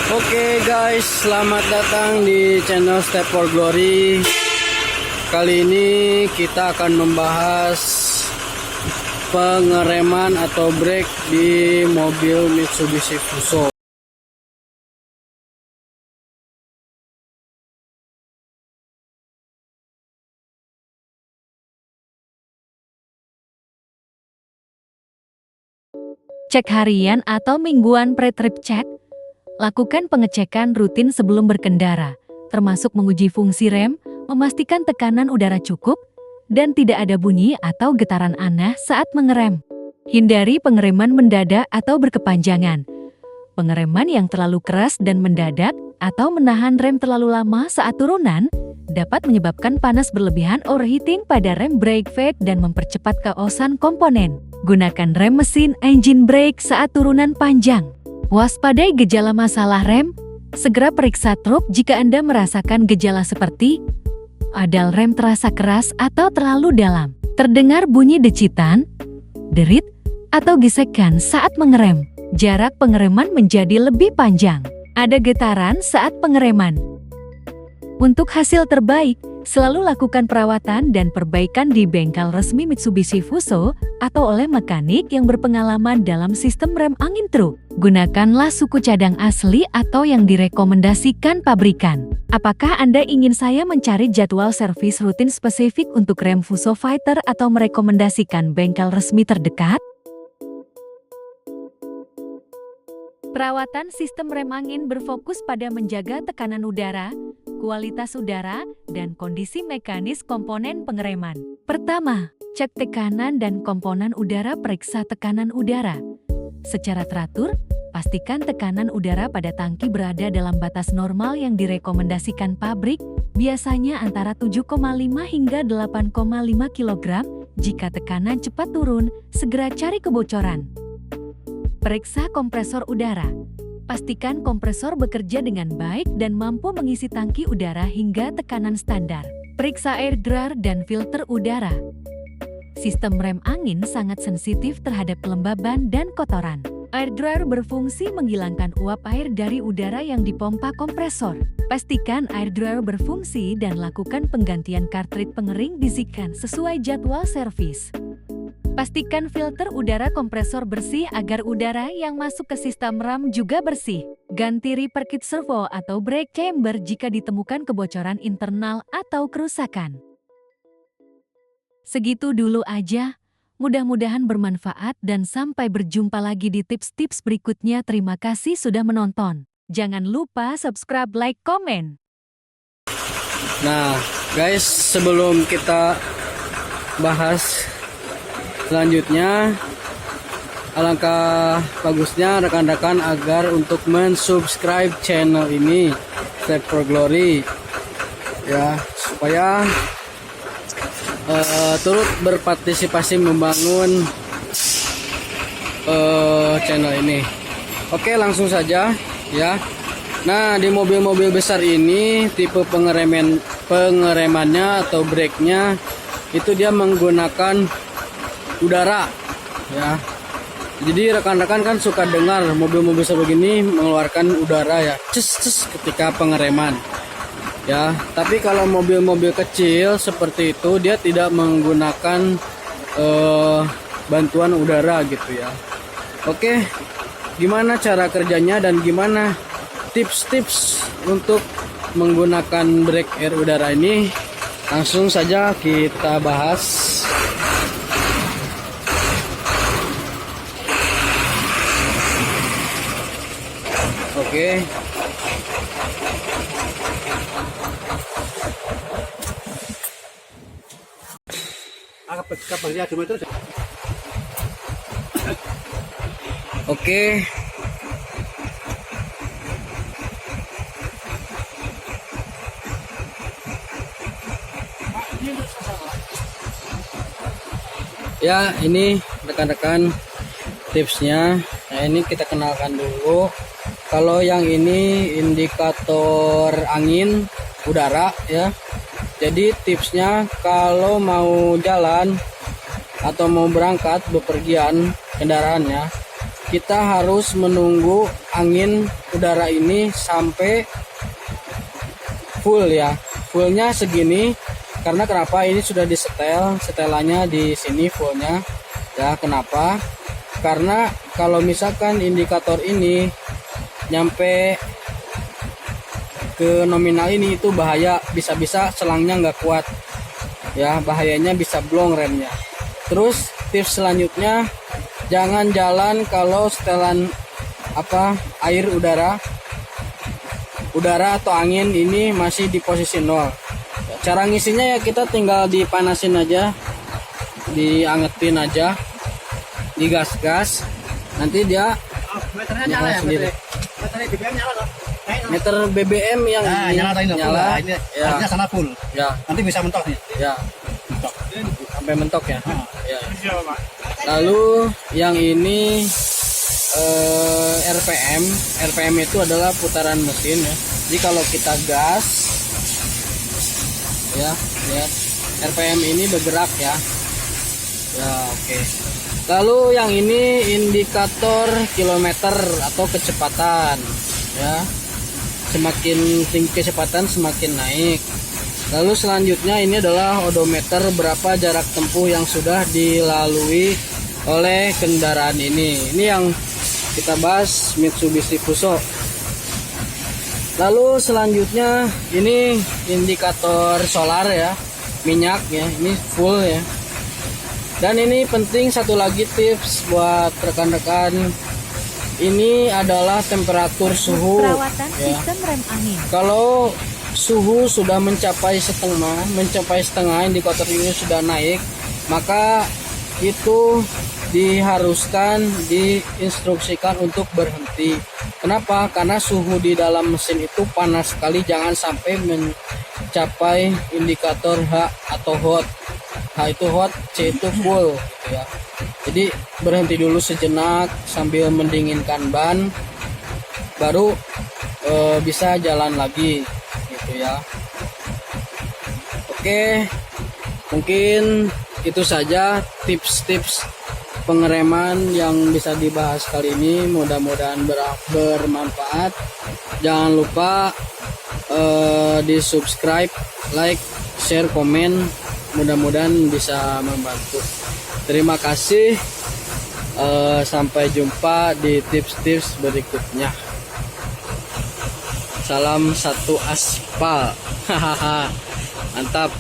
Oke guys, selamat datang di channel Step for Glory. Kali ini kita akan membahas pengereman atau brake di mobil Mitsubishi Fuso. Cek harian atau mingguan pre-trip check. Lakukan pengecekan rutin sebelum berkendara, termasuk menguji fungsi rem, memastikan tekanan udara cukup, dan tidak ada bunyi atau getaran aneh saat mengerem. Hindari pengereman mendadak atau berkepanjangan. Pengereman yang terlalu keras dan mendadak atau menahan rem terlalu lama saat turunan dapat menyebabkan panas berlebihan overheating pada rem brake fade dan mempercepat keosan komponen. Gunakan rem mesin engine brake saat turunan panjang. Waspadai gejala masalah rem. Segera periksa truk jika Anda merasakan gejala seperti adal rem terasa keras atau terlalu dalam, terdengar bunyi decitan, derit, atau gesekan saat mengerem. Jarak pengereman menjadi lebih panjang. Ada getaran saat pengereman. Untuk hasil terbaik, selalu lakukan perawatan dan perbaikan di bengkel resmi Mitsubishi Fuso atau oleh mekanik yang berpengalaman dalam sistem rem angin truk. Gunakanlah suku cadang asli atau yang direkomendasikan pabrikan. Apakah Anda ingin saya mencari jadwal servis rutin spesifik untuk rem Fuso Fighter atau merekomendasikan bengkel resmi terdekat? Perawatan sistem rem angin berfokus pada menjaga tekanan udara, kualitas udara, dan kondisi mekanis komponen pengereman. Pertama, cek tekanan dan komponen udara. Periksa tekanan udara. Secara teratur, pastikan tekanan udara pada tangki berada dalam batas normal yang direkomendasikan pabrik, biasanya antara 7,5 hingga 8,5 kg. Jika tekanan cepat turun, segera cari kebocoran. Periksa kompresor udara. Pastikan kompresor bekerja dengan baik dan mampu mengisi tangki udara hingga tekanan standar. Periksa air dryer dan filter udara. Sistem rem angin sangat sensitif terhadap kelembaban dan kotoran. Air dryer berfungsi menghilangkan uap air dari udara yang dipompa kompresor. Pastikan air dryer berfungsi dan lakukan penggantian kartrid pengering bisikan sesuai jadwal servis. Pastikan filter udara kompresor bersih agar udara yang masuk ke sistem rem juga bersih. Ganti repair kit servo atau brake chamber jika ditemukan kebocoran internal atau kerusakan. Segitu dulu aja. Mudah-mudahan bermanfaat dan sampai berjumpa lagi di tips-tips berikutnya. Terima kasih sudah menonton. Jangan lupa subscribe, like, komen. Nah guys, sebelum kita bahas selanjutnya, alangkah bagusnya rekan-rekan agar untuk mensubscribe channel ini Step for Glory ya, supaya turut berpartisipasi membangun channel ini. Oke, langsung saja ya. Nah, di mobil-mobil besar ini tipe pengeremannya atau brake-nya itu dia menggunakan udara ya. Jadi rekan-rekan kan suka dengar mobil-mobil sebegini mengeluarkan udara ya, ces ketika pengereman ya. Tapi kalau mobil-mobil kecil seperti itu dia tidak menggunakan bantuan udara gitu ya. Oke, gimana cara kerjanya dan gimana tips-tips untuk menggunakan brake air udara ini, langsung saja kita bahas. Oke. Oke. Ya, ini rekan-rekan tipsnya. Nah, ini kita kenalkan dulu. Kalau yang ini indikator angin udara ya. Jadi tipsnya kalau mau jalan atau mau berangkat bepergian kendaraannya, kita harus menunggu angin udara ini sampai full ya. Fullnya segini karena kenapa ini sudah disetel, setelannya di sini fullnya ya. Kenapa? Karena kalau misalkan indikator ini nyampe ke nominal ini itu bahaya, bisa-bisa selangnya nggak kuat ya, bahayanya bisa blong remnya. Terus tips selanjutnya, jangan jalan kalau setelan air udara atau angin ini masih di posisi nol. Cara ngisinya ya kita tinggal dipanasin aja, diangetin aja, digas-gas, nanti dia Meternya nyala ya, sendiri. meternya BBM nyala loh. Meter BBM yang Nah, ini nyala tadi full. nyala, Nah, ini ya, artinya sana full. ya, Nanti bisa mentok nih. ya, Mentok. sampai mentok ya. Ah. Ya. Lalu yang ini RPM. RPM itu adalah putaran mesin ya. Jadi kalau kita gas ya, lihat RPM ini bergerak ya. Ya, oke. Lalu yang ini indikator kilometer atau kecepatan ya. Semakin tinggi kecepatan semakin naik. Lalu selanjutnya ini adalah odometer, berapa jarak tempuh yang sudah dilalui oleh kendaraan ini. Ini yang kita bahas Mitsubishi Fuso. Lalu selanjutnya ini indikator solar ya, minyak ya, ini full ya. Dan ini penting, satu lagi tips buat rekan-rekan, ini adalah temperatur suhu Perawatan ya. sistem rem angin. Kalau suhu sudah mencapai setengah indikator ini sudah naik, maka itu diharuskan, diinstruksikan untuk berhenti. Kenapa? Karena suhu di dalam mesin itu panas sekali, jangan sampai mencapai indikator H atau hot. H itu hot, C itu full gitu ya. Jadi berhenti dulu sejenak sambil mendinginkan ban, baru bisa jalan lagi gitu ya. Oke, mungkin itu saja tips-tips pengereman yang bisa dibahas kali ini. Mudah-mudahan bermanfaat. Jangan lupa di subscribe, like, share, komen. Mudah-mudahan bisa membantu. Terima kasih. Sampai jumpa di tips-tips berikutnya. Salam satu aspal. Hahaha, mantap.